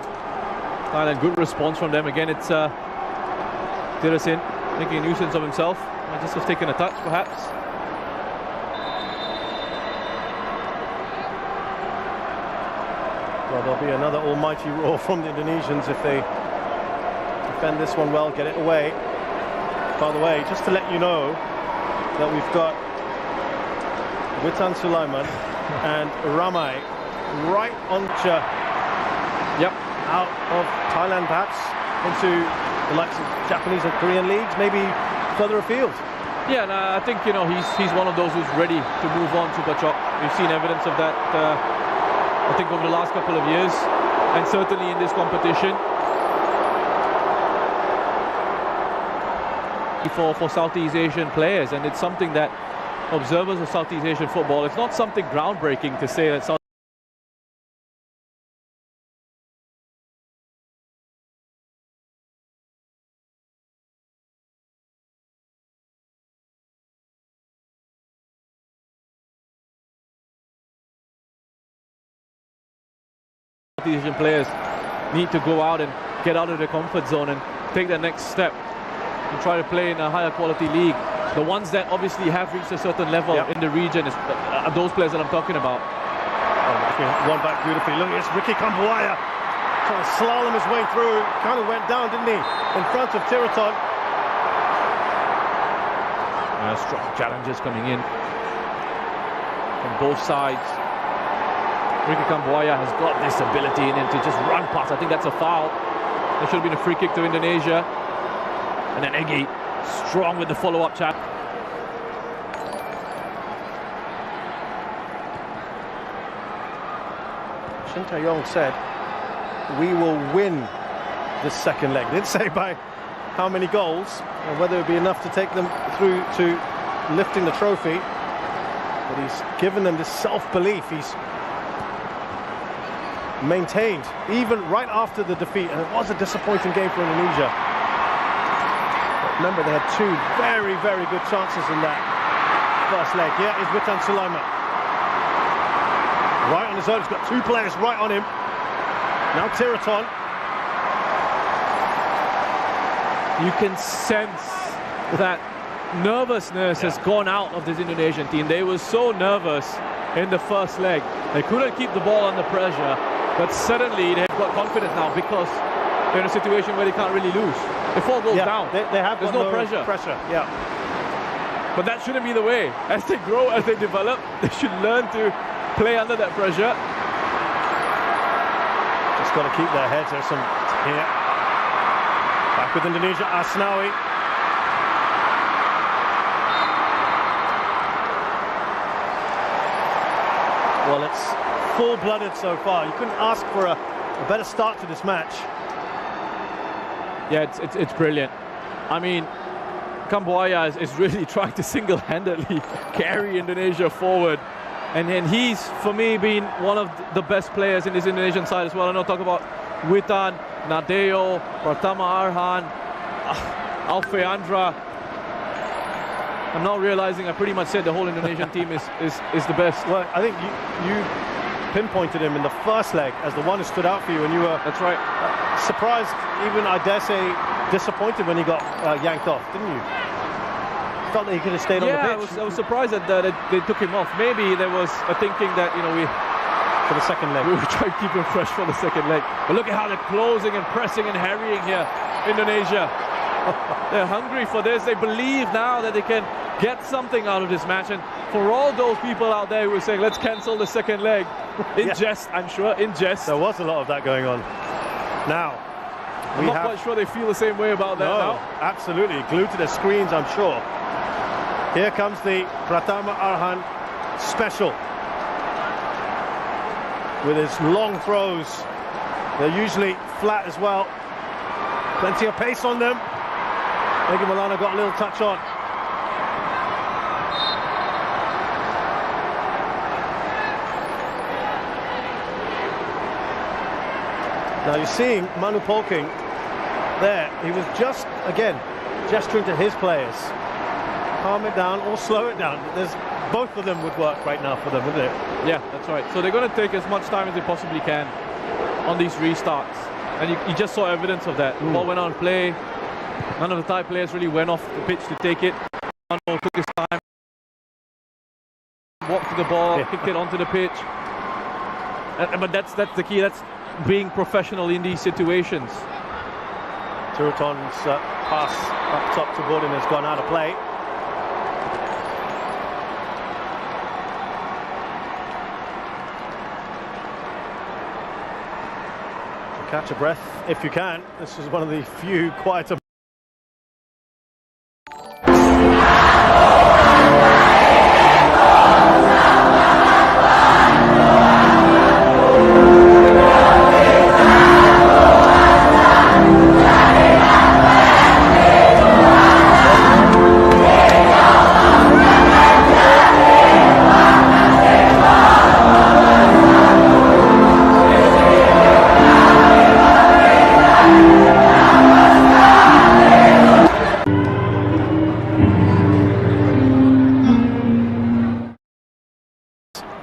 Thailand, good response from them. Again, it's Tirasin making a nuisance of himself. Might just have taken a touch, perhaps. Well, there'll be another almighty roar from the Indonesians if they defend this one well, get it away. By the way, just to let you know that we've got Witan Sulaiman and Ramai right on out of Thailand, perhaps into the likes of Japanese and Korean leagues, maybe further afield. Yeah, and I think, you know, he's one of those who's ready to move on to Bachok. We've seen evidence of that, I think, over the last couple of years, and certainly in this competition. For Southeast Asian players, and it's something that observers of Southeast Asian football, it's not something groundbreaking to say that Southeast Asian players need to go out and get out of their comfort zone and take the next step and try to play in a higher quality league. The ones that obviously have reached a certain level in the region are those players that I'm talking about. One back beautifully. Look, it's Ricky Kambuaya trying to slalom his way through. Kind of went down, didn't he? In front of Tiraton. Strong challenges coming in from both sides. Ricky Kambuaya has got this ability in him to just run past. I think that's a foul. There should have been a free kick to Indonesia. And then Egy strong with the follow-up chat. Shin Tae-yong said, we will win this second leg. Didn't say by how many goals, or whether it would be enough to take them through to lifting the trophy. But he's given them this self-belief. He's maintained, even right after the defeat. And it was a disappointing game for Indonesia. Remember, they had two very, very good chances in that first leg. Here is Witan Sulaiman. Right on his own. He's got two players right on him. Now Tiraton. You can sense that nervousness has gone out of this Indonesian team. They were so nervous in the first leg. They couldn't keep the ball under pressure. But suddenly they've got confidence now because they're in a situation where they can't really lose. The 4 goals down. They have There's no pressure. Yeah. But that shouldn't be the way. As they grow, as they develop, they should learn to play under that pressure. Just got to keep their heads. There's some here. Back with Indonesia, Asnawi. Well, it's full-blooded so far. You couldn't ask for a better start to this match. Yeah, it's brilliant. I mean, Kambuaya is really trying to single-handedly carry Indonesia forward. And he's, for me, been one of the best players in this Indonesian side as well. I know, talk about Witan, Nadeo, Pratama Arhan, Alfeandra. I'm now realizing I pretty much said the whole Indonesian team is the best. Well, I think you pinpointed him in the first leg as the one who stood out for you, and you were surprised, even I dare say disappointed when he got yanked off, didn't you? Felt that he could have stayed on the pitch. I was surprised that they took him off. Maybe there was a thinking that, you know, for the second leg, we would try to keep him fresh for the second leg. But look at how they're closing and pressing and harrying here, Indonesia. They're hungry for this. They believe now that they can get something out of this match. And for all those people out there who are saying, let's cancel the second leg, in jest, I'm sure, in jest. There was a lot of that going on. Now, I'm not quite sure they feel the same way about that now. Absolutely. Glued to their screens, I'm sure. Here comes the Pratama Arhan special. With his long throws. They're usually flat as well. Plenty of pace on them. Egy Maulana got a little touch on. Now you're seeing Manu Polking there. He was just, again, gesturing to his players. Calm it down or slow it down. Both of them would work right now for them, wouldn't it? Yeah, that's right. So they're going to take as much time as they possibly can. on these restarts. And you just saw evidence of that. The ball went on play. None of the Thai players really went off the pitch to take it. Arnold took his time, walked to the ball, kicked it onto the pitch. But that's the key. That's being professional in these situations. Turuton's pass up top to Gordon has gone out of play. Catch a breath if you can. This is one of the few quieter.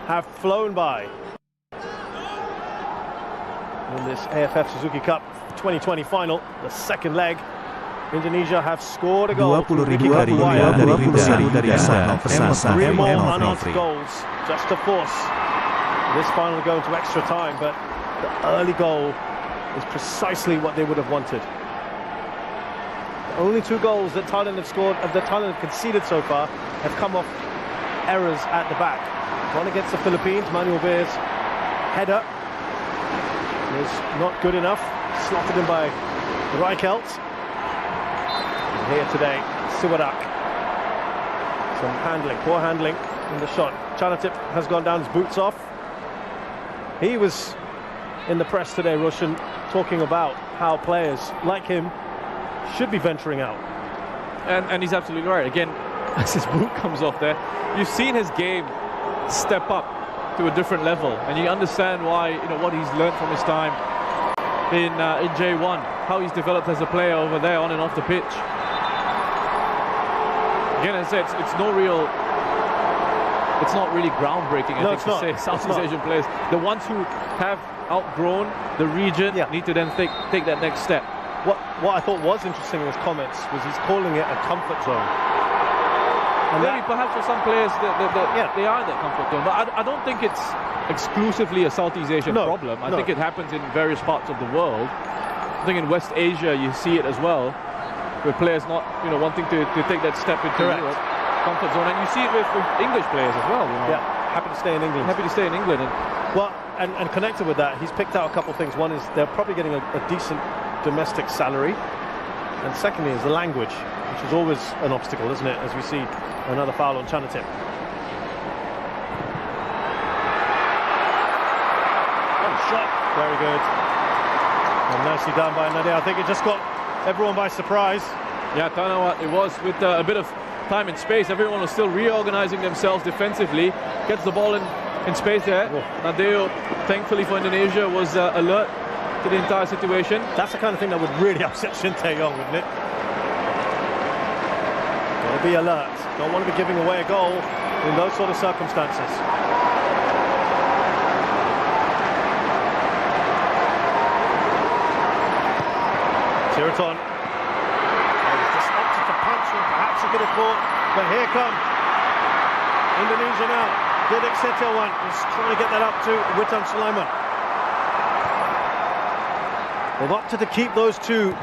Have flown by in this AFF Suzuki Cup 2020 final, the second leg. Indonesia have scored a goal. 20.000 dari Three more unanswered goals just to force this final to go into extra time, but the early goal is precisely what they would have wanted. The only two goals that Thailand have scored, that Thailand have conceded so far, have come off errors at the back. One against the Philippines, Manuel Beer's header was not good enough, slotted in by Reichelt. And here today, Siwadak. Some handling, poor handling in the shot. Chanatip has gone down, his boots off. He was in the press today, Roshan, talking about how players like him should be venturing out. And he's absolutely right. Again, as his boot comes off there, you've seen his game step up to a different level, and you understand why, you know, what he's learned from his time in J1, how he's developed as a player over there on and off the pitch. Again, as I said, it's not really groundbreaking, I think, to say Southeast Asian players. The ones who have outgrown the region need to then take that next step. What I thought was interesting in his comments was he's calling it a comfort zone. And maybe perhaps for some players they are in that comfort zone, but I don't think it's exclusively a Southeast Asian problem. I think it happens in various parts of the world. I think in West Asia you see it as well, with players not, you know, wanting to take that step into Europe, comfort zone, and you see it with English players as well. You know? Yeah, happy to stay in England. Happy to stay in England. And connected with that, he's picked out a couple of things. One is they're probably getting a decent domestic salary, and secondly is the language, which is always an obstacle, isn't it, as we see another foul on Chanatip. One shot, very good, and nicely done by Nadia. I think it just got everyone by surprise. Yeah, Tanawa, it was with a bit of time and space. Everyone was still reorganizing themselves defensively. Gets the ball in space there. Nadeo, thankfully for Indonesia, was alert to the entire situation. That's the kind of thing that would really upset Shin Tae-yong, wouldn't it? Got to be alert. Don't want to be giving away a goal in those sort of circumstances. Turuton. Just opted to punch when perhaps he could have caught, but here come Indonesia now. Didik Setiawan is trying to get that up to Witan Sulaiman. They've opted to keep those two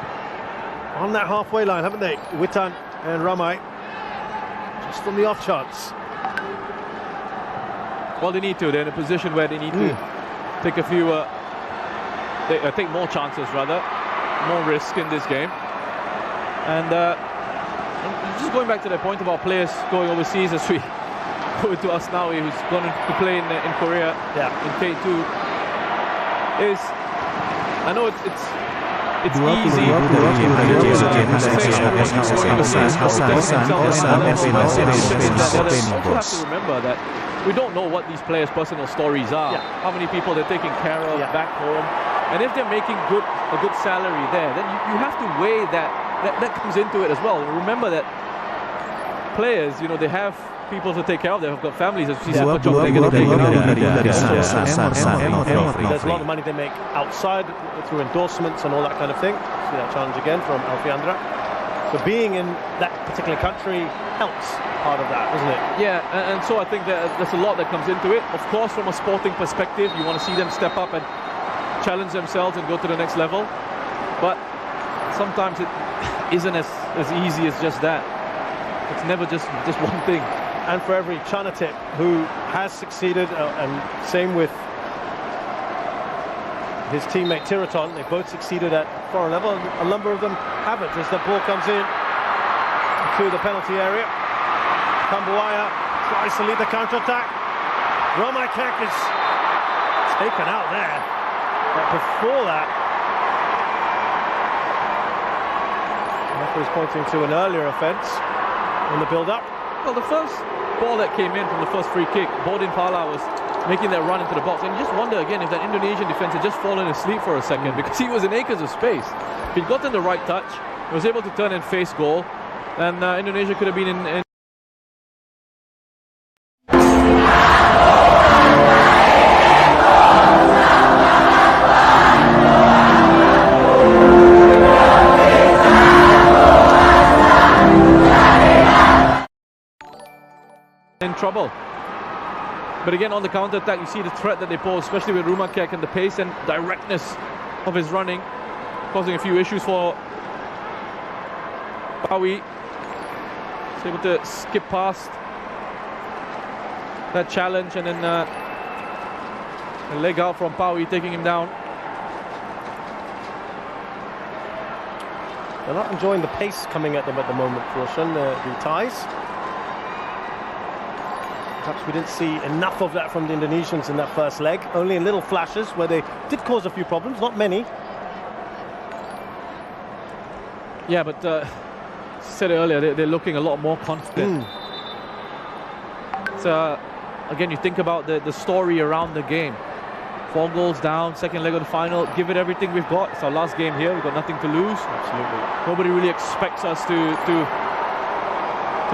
on that halfway line, haven't they? Witan and Ramai, just on the off chance. Well, they need to. They're in a position where they need to take a few, take more chances rather, more risk in this game. And just going back to the point about players going overseas, as we go to Asnawi, who's going to play in Korea in K2, is, I know it's easy. You have to remember that we don't know what these players' personal stories are, how many people they're taking care of back home, and if they're making a good salary there, then you have to weigh that comes into it as well. Remember that players, you know, they have people to take care of. They've got families. As you see, Dua Sepak dari There's a lot of money they make outside through endorsements and all that kind of thing. See that challenge again from Alfiandra. So being in that particular country helps part of that, doesn't it? Yeah, and so I think that there's a lot that comes into it. Of course, from a sporting perspective, you want to see them step up and challenge themselves and go to the next level. But sometimes it isn't as easy as just that. It's never just one thing. And for every Chanatip who has succeeded, and same with his teammate Tiraton, they both succeeded at foreign level. A number of them haven't as the ball comes in to the penalty area. Kambuaya tries to lead the counter-attack. Romaikek is taken out there. But before that, the referee is pointing to an earlier offence in the build-up. Well, the first ball that came in from the first free kick, Bodin Pala was making that run into the box, and you just wonder again if that Indonesian defence had just fallen asleep for a second, because he was in acres of space. If he'd gotten the right touch, he was able to turn and face goal, and Indonesia could have been in trouble. But again, on the counter-attack, you see the threat that they pose, especially with Romaikek and the pace and directness of his running, causing a few issues for Pawi. He's able to skip past that challenge, and then a leg out from Pawi, taking him down. They're not enjoying the pace coming at them at the moment, Roshan, the Thais. Perhaps we didn't see enough of that from the Indonesians in that first leg. Only in little flashes where they did cause a few problems, not many. Yeah, but said earlier, they're looking a lot more confident. So again, you think about the story around the game. 4 goals down, second leg of the final. Give it everything we've got. It's our last game here. We've got nothing to lose. Absolutely. Nobody really expects us to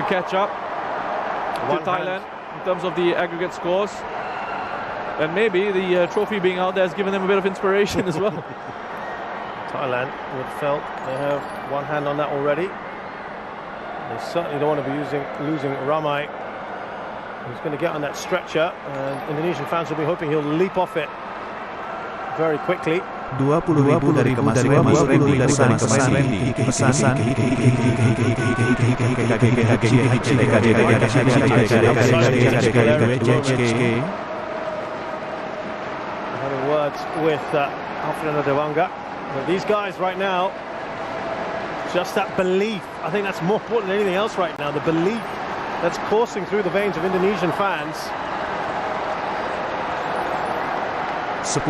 catch up to Thailand in terms of the aggregate scores. And maybe the trophy being out there has given them a bit of inspiration as well. Thailand would felt they have one hand on that already. They certainly don't want to be losing Ramai. He's going to get on that stretcher, and Indonesian fans will be hoping he'll leap off it very quickly. 20.000 dari kemasukan Mas Randy dari pesan Randy having words with Alfredo Dewanga. But these guys right now, just that belief, I think that's more important than anything else right now, the belief that's coursing through the veins of Indonesian fans. 10.000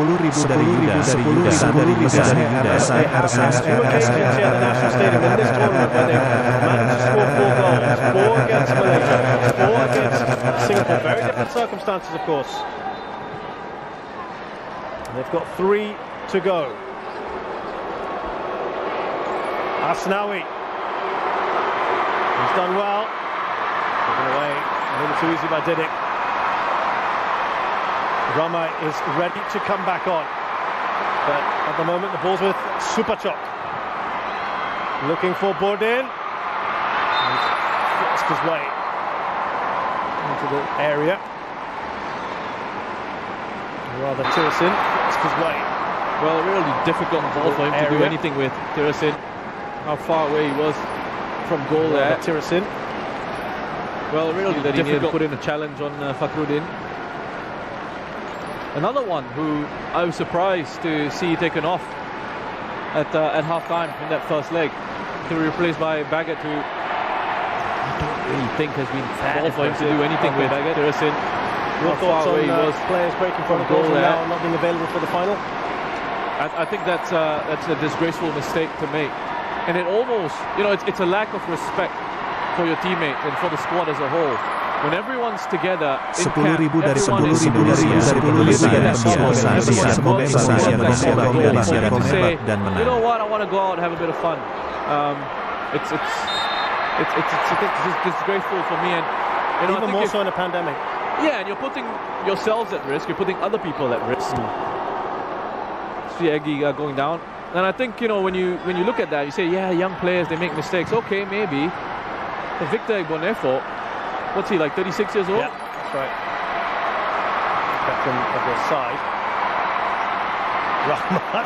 dari Yuda, 10.000 dari pesan Singapore, very different circumstances, of course. They've got 3 to go. Asnawi, he's done well. Taken away a little too easy by Didik. Ramai is ready to come back on, but at the moment the ball's with Supachok. Looking for Bodin. He's forced his way into the area. Rather, Tirasin forced his way. Well, a really difficult ball for him to do anything with. Tirasin, how far away he was from goal there. Tirasin. Well, really that he needed to put in a challenge on Fakhruddin. Another one who I was surprised to see taken off at half-time in that first leg, to be replaced by Baggett, who I don't really think has been ball for him to do anything with. Tirasin, Your thoughts on players breaking from the goal now not being available for the final? I think that's a disgraceful mistake to make, and it almost, it's a lack of respect for your teammates and for the squad as a whole. When everyone's together in camp, 10.000 dari 10.000 to say, you know what, I want to go out and have a bit of fun. It's disgraceful for me, and You know, I Even think more if- so in a pandemic. Yeah, and you're putting yourselves at risk. You're putting other people at risk. See Eggy going down, and I think, you know, when you look at that, you say, yeah, young players, they make mistakes. Okay, maybe. But Victor Igbonefo, what's he, like 36 years old? Yeah, that's right. Captain of the side. Rahmat